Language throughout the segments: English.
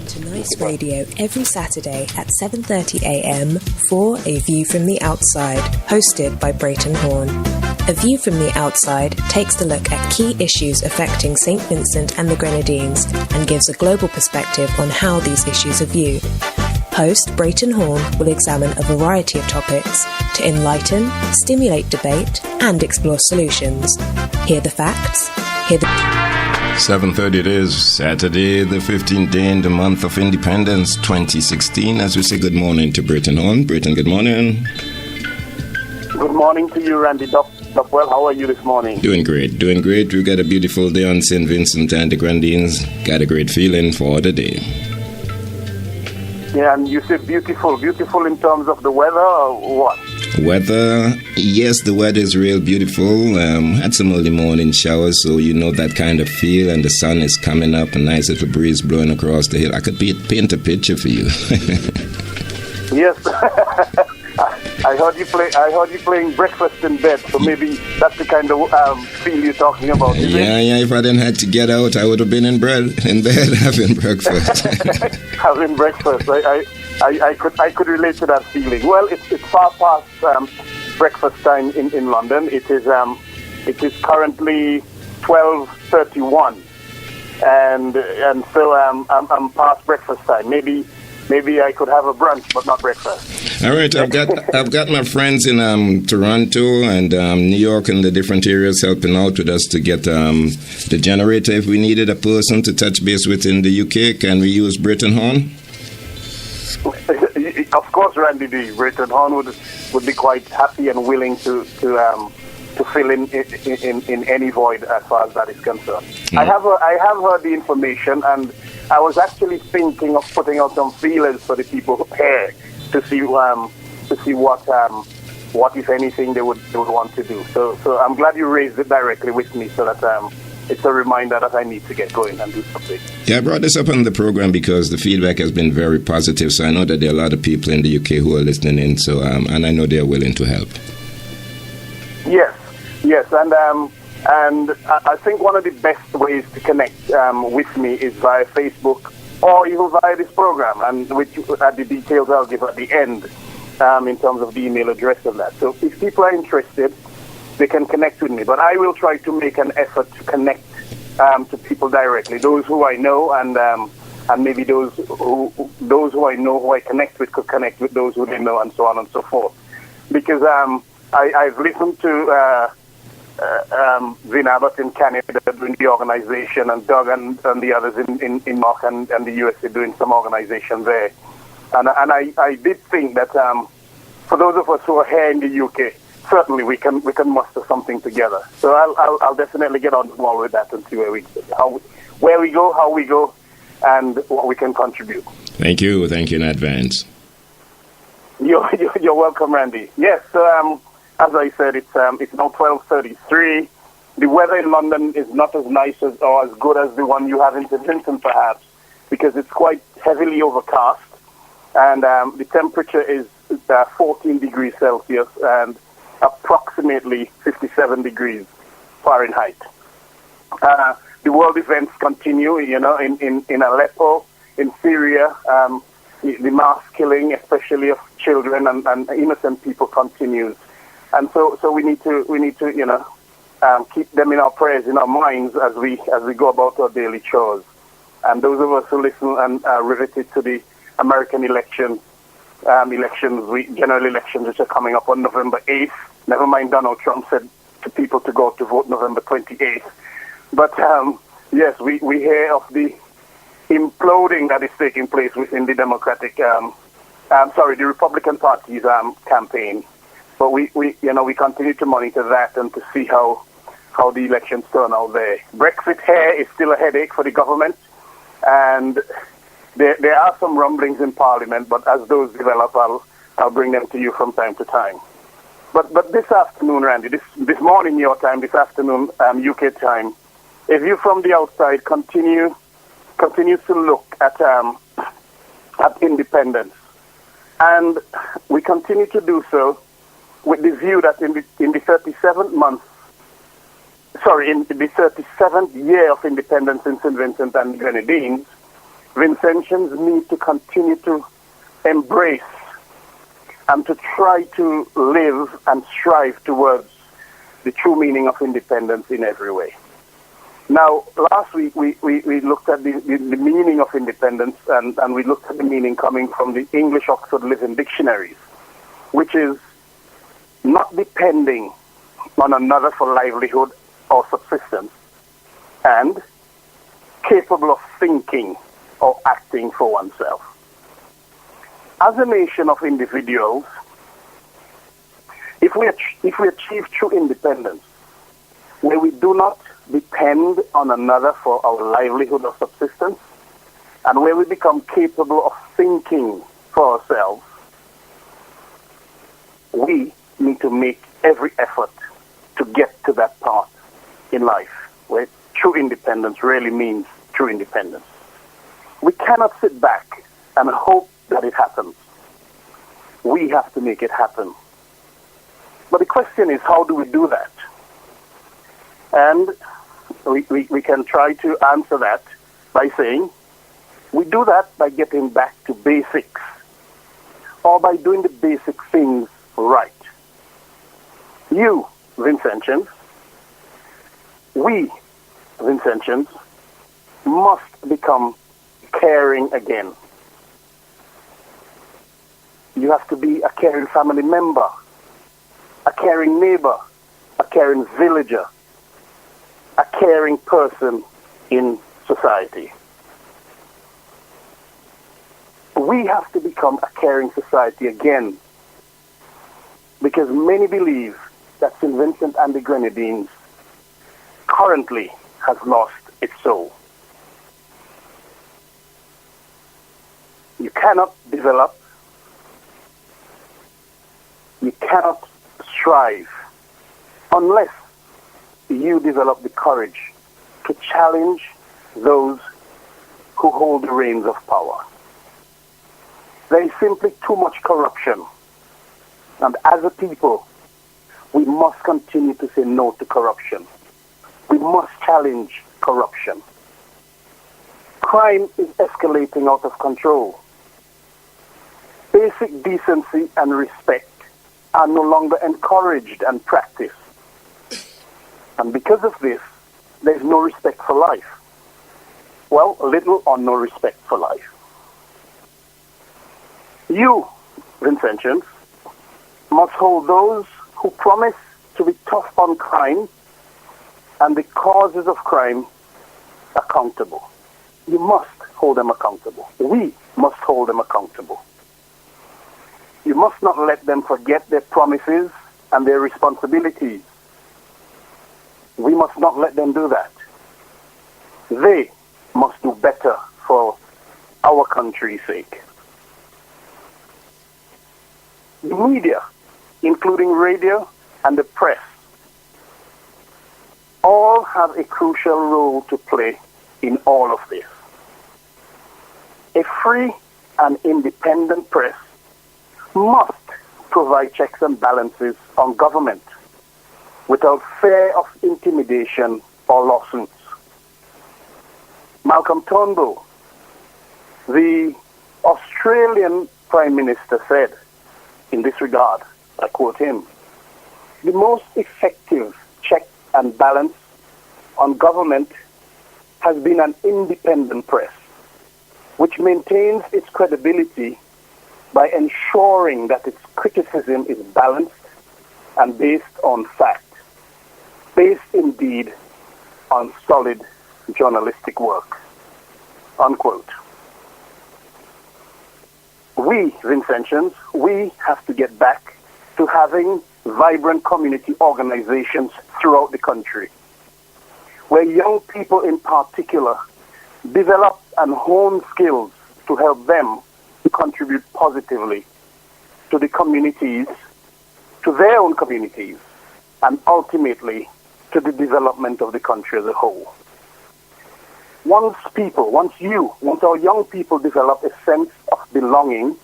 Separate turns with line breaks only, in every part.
Tune to Nice Radio every Saturday at 7:30 a.m. for A View from the Outside, hosted by Brayton Horn. A View from the Outside takes a look at key issues affecting St. Vincent and the Grenadines and gives a global perspective on how these issues are viewed. Host Brayton Horn will examine a variety of topics to enlighten, stimulate debate, and explore solutions. Hear the facts, hear the...
7:30 it is, Saturday, the 15th day in the month of Independence, 2016. As we say good morning to Brayton Horn. Brayton, good morning.
Good morning to you, Randy Duckwell. How are you this morning?
Doing great, doing great. We've got a beautiful day on St. Vincent and the Grenadines. Got a great feeling for the day.
Yeah, and you say beautiful. Beautiful in terms of the weather or what?
Weather, yes, the weather is real beautiful. Had some early morning showers, so you know that kind of feel, and the sun is coming up, a nice little breeze blowing across the hill. I could paint a picture for you.
Yes. I heard you playing breakfast in bed, so maybe that's the kind of feel you're talking about.
Yeah. If I didn't have to get out, I would have been in bed having breakfast.
Having breakfast, I could relate to that feeling. Well, it's far past breakfast time in London. It is currently 12:31, and so I'm past breakfast time. Maybe I could have a brunch, but not breakfast.
All right, I've got my friends in Toronto and New York and the different areas helping out with us to get the generator. If we needed a person to touch base with in the UK, can we use Brayton Horn?
Of course, Randy D. Brayton Horn would be quite happy and willing to fill in any void as far as that is concerned. Mm. I have heard the information, and I was actually thinking of putting out some feelers for the people here to see what if anything they would want to do. So I'm glad you raised it directly with me, so that it's a reminder that I need to get going and do something. Yeah,
I brought this up on the program because the feedback has been very positive. So I know that there are a lot of people in the UK who are listening in. So and I know they are willing to help.
Yes, and I think one of the best ways to connect with me is via Facebook or even via this program, and which the details I'll give at the end in terms of the email address of that. So if people are interested, they can connect with me. But I will try to make an effort to connect to people directly, those who I know, and maybe those who I know who I connect with could connect with those who they know, and so on and so forth. Because I've listened to Vin Abbott in Canada doing the organization, and Doug and the others in Mark and the USA doing some organization there. And I did think that for those of us who are here in the UK, certainly we can muster something together. So I'll definitely get on the ball with that and see where we go, how we go, and what we can contribute.
Thank you in advance.
You're welcome, Randy. Yes. As I said, it's now 12:33. The weather in London is not as nice or as good as the one you have in St. Vincent, perhaps, because it's quite heavily overcast, and the temperature is 14 degrees Celsius and approximately 57 degrees Fahrenheit. The world events continue, in Aleppo, in Syria. The mass killing, especially of children and innocent people, continues. And so we need to keep them in our prayers, in our minds as we go about our daily chores. And those of us who listen and are riveted to the American general elections, which are coming up on November 8th. Never mind, Donald Trump said to people to go to vote November 28th. But yes, we hear of the imploding that is taking place within the the Republican Party's campaign. But we continue to monitor that and to see how the elections turn out there. Brexit here is still a headache for the government, and there are some rumblings in Parliament. But as those develop, I'll bring them to you from time to time. But this afternoon, Randy, this morning your time, this afternoon UK time, if you from the outside continues to look at independence, and we continue to do so with the view that in the 37th year of independence in St. Vincent and the Grenadines, Vincentians need to continue to embrace and to try to live and strive towards the true meaning of independence in every way. Now, last week we looked at the meaning of independence, and we looked at the meaning coming from the English Oxford Living Dictionaries, which is not depending on another for livelihood or subsistence, and capable of thinking or acting for oneself. As a nation of individuals, if we achieve true independence, where we do not depend on another for our livelihood or subsistence, and where we become capable of thinking for ourselves, we need to make every effort to get to that part in life where true independence really means true independence. We cannot sit back and hope that it happens. We have to make it happen. But the question is, how do we do that? And we can try to answer that by saying we do that by getting back to basics, or by doing the basic things right. You, Vincentians, we, Vincentians, must become caring again. You have to be a caring family member, a caring neighbor, a caring villager, a caring person in society. We have to become a caring society again, because many believe that St. Vincent and the Grenadines currently has lost its soul. You cannot develop, you cannot strive unless you develop the courage to challenge those who hold the reins of power. There is simply too much corruption. And as a people, we must continue to say no to corruption. We must challenge corruption. Crime is escalating out of control. Basic decency and respect are no longer encouraged and practiced. And because of this, there is no respect for life. Well, little or no respect for life. You, Vincentians, must hold those who promise to be tough on crime and the causes of crime accountable. You must hold them accountable. We must hold them accountable. You must not let them forget their promises and their responsibilities. We must not let them do that. They must do better for our country's sake. The media, including radio and the press, all have a crucial role to play in all of this. A free and independent press must provide checks and balances on government without fear of intimidation or lawsuits. Malcolm Turnbull, the Australian Prime Minister, said in this regard, I quote him, "The most effective check and balance on government has been an independent press, which maintains its credibility by ensuring that its criticism is balanced and based on fact, based indeed on solid journalistic work." Unquote. We, Vincentians, we have to get back to having vibrant community organizations throughout the country, where young people in particular develop and hone skills to help them to contribute positively to the communities, to their own communities, and ultimately to the development of the country as a whole. Once our young people develop a sense of belonging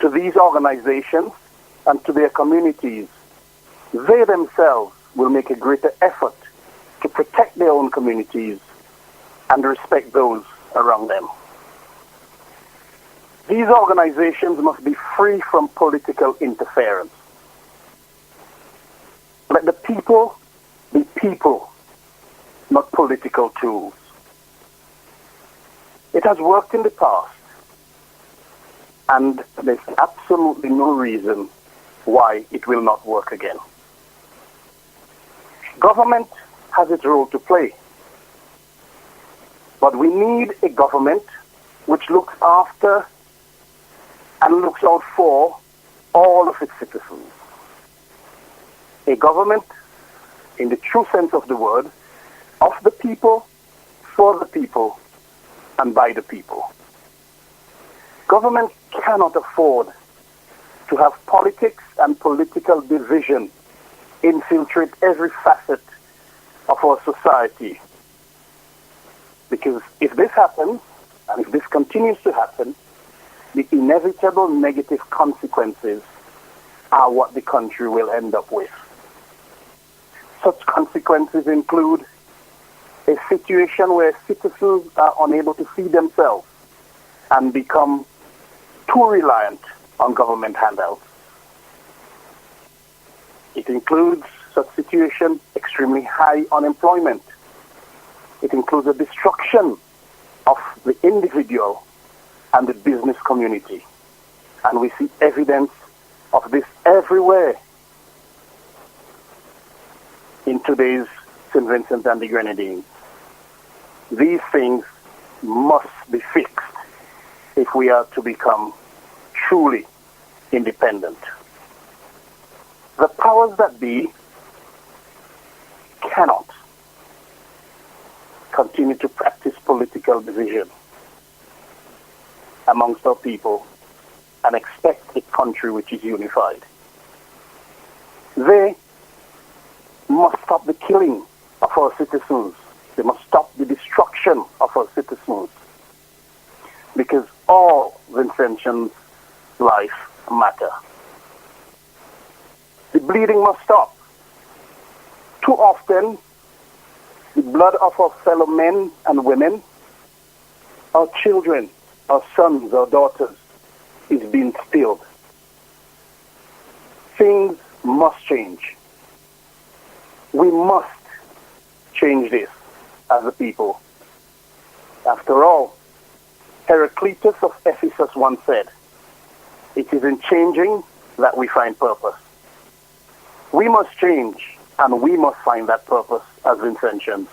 to these organizations and to their communities, they themselves will make a greater effort to protect their own communities and respect those around them. these organizations must be free from political interference. Let the people be people, not political tools. It has worked in the past, and there's absolutely no reason why it will not work again. Government has its role to play, but we need a government which looks after and looks out for all of its citizens. A government, in the true sense of the word, of the people, for the people, and by the people. Government cannot afford to have politics and political division infiltrate every facet of our society. Because if this happens, and if this continues to happen, the inevitable negative consequences are what the country will end up with. Such consequences include a situation where citizens are unable to feed themselves and become too reliant on government handouts. It includes such situation extremely high unemployment. It includes a destruction of the individual and the business community. And we see evidence of this everywhere in today's St. Vincent and the Grenadines. These things must be fixed if we are to become truly independent. The powers that be cannot continue to practice political division amongst our people and expect a country which is unified. They must stop the killing of our citizens. They must stop the destruction of our citizens. Because all Vincentians' life matter. The bleeding must stop. Too often, the blood of our fellow men and women, our children, our sons, our daughters, is being spilled. Things must change. We must change this as a people. After all, Heraclitus of Ephesus once said, "It is in changing that we find purpose." We must change, and we must find that purpose as Vincentians.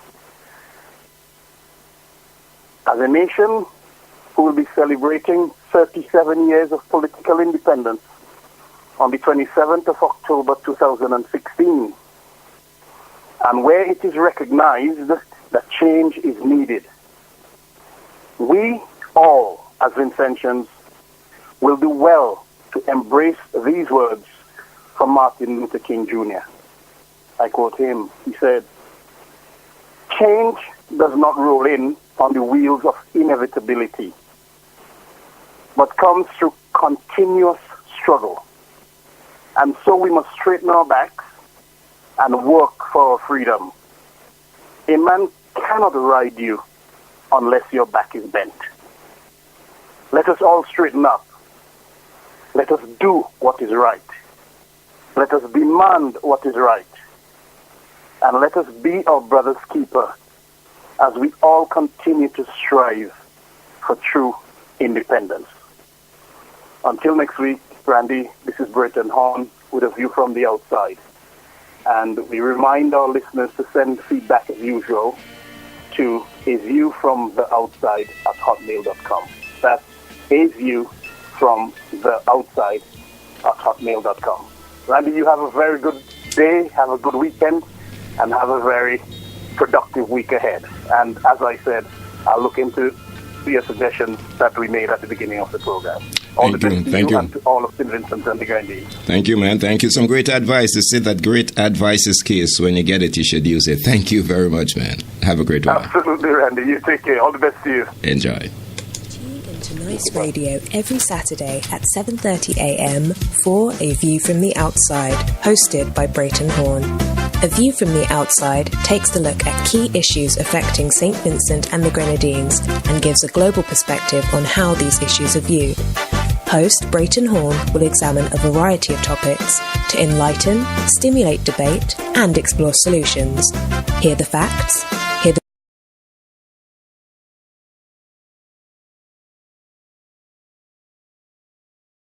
As a nation who will be celebrating 37 years of political independence on the 27th of October 2016, and where it is recognized that change is needed, we all, as Vincentians, will do well to embrace these words from Martin Luther King Jr. I quote him. He said, "Change does not roll in on the wheels of inevitability, but comes through continuous struggle. And so we must straighten our backs and work for our freedom. A man cannot ride you unless your back is bent. Let us all straighten up. Let us do what is right. Let us demand what is right. And let us be our brother's keeper as we all continue to strive for true independence." Until next week, Randy, this is Britton Horn with a view from the outside. And we remind our listeners to send feedback as usual to aviewfromtheoutside@hotmail.com. That's aviewfromtheoutside@hotmail.com. Randy, you have a very good day, have a good weekend, and have a very productive week ahead. And as I said, I'll look into your suggestions that we made at the beginning of the program. All the best to you and to all of St. Vincent and the Grenadines.
Thank you, man. Thank you. Some great advice. They say that great advice is case. When you get it, you should use it. Thank you very much, man. Have a great one.
Absolutely, Randy. You take care. All the best to you.
Enjoy.
Tune into Nice Radio every Saturday at 7:30 a.m. for A View from the Outside, hosted by Brayton Horn. A View from the Outside takes a look at key issues affecting St. Vincent and the Grenadines and gives a global perspective on how these issues are viewed. Host Brayton Horn will examine a variety of topics to enlighten, stimulate debate, and explore solutions. Hear the facts,